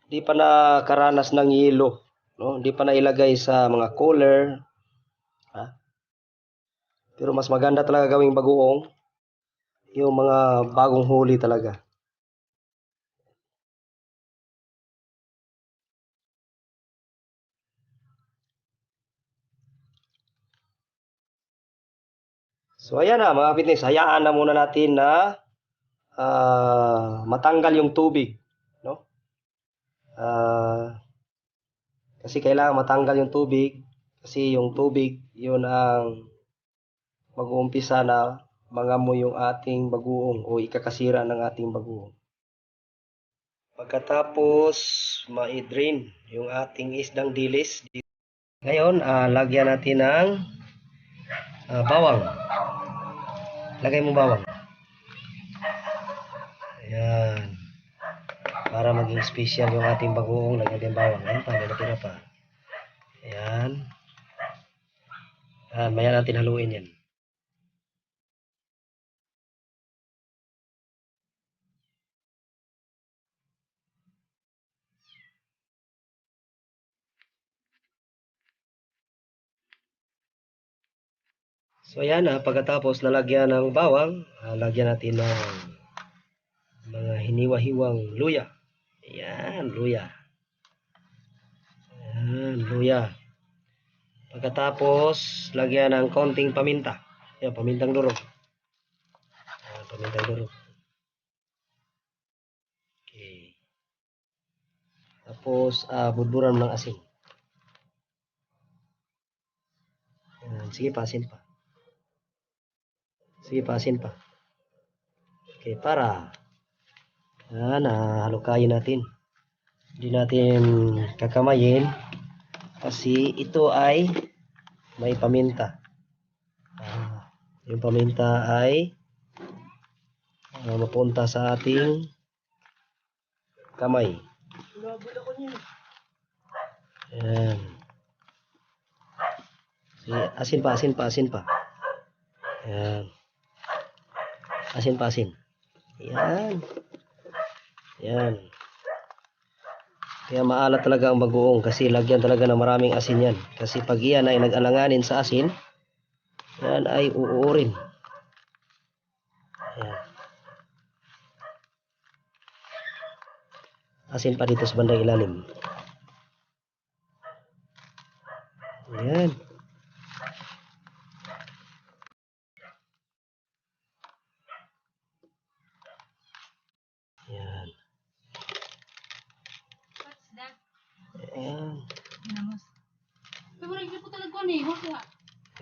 di pa nakaranas ng yelo, no? Di pa nailagay sa mga cooler. Ha? Pero mas maganda talaga gawing bagoong yung mga bagong huli talaga. So ayan na mga fitness, hayaan na muna natin na matanggal yung tubig, no? Kasi kailangan matanggal yung tubig kasi yung tubig yun ang mag-uumpisa na mangamoy yung ating bagoong o ikakasira ng ating bagoong. Pagkatapos ma-drain yung ating isdang dilis, ngayon lagyan natin ng bawang. Lagay mo bawang. Ayan. Para maging special yung ating bagoong, lagyan din bawang. Ayan pa, may natira pa. Ayan. Maya natin haluin yan. So ayan pagkatapos nalagyan ng bawang, lagyan natin ng mga hiniwa-hiwang luya. Ayan, luya. Ayan, luya. Pagkatapos, lagyan ng konting paminta. Ayan, pamintang durog. Ayan, pamintang durog. Okay. Tapos, budburan ng asin. Ayan, sige pa, asin pa. Sige pa, asin pa. Okay, para. Ayan, halukayin natin. Hindi natin kakamayin kasi ito ay may paminta. Yung paminta ay mapunta sa ating kamay. Ayan. Sige, asin pa, asin pa, asin pa. Ayan. Asin pa, asin. Ayan. Ayan. Kaya maalat talaga ang bagoong kasi lagyan talaga ng maraming asin yan. Kasi pag iyan ay nag-alanganin sa asin, yan ay uurin. Ayan. Asin pa dito sa bandang ilalim. Ayan. Ayan. Ayan.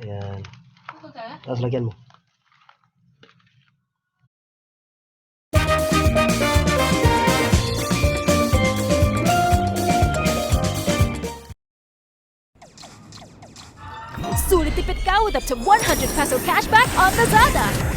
Ayan. Tapos lagyan mo. Sulit tipid ka with up to 100 peso cashback on Lazada.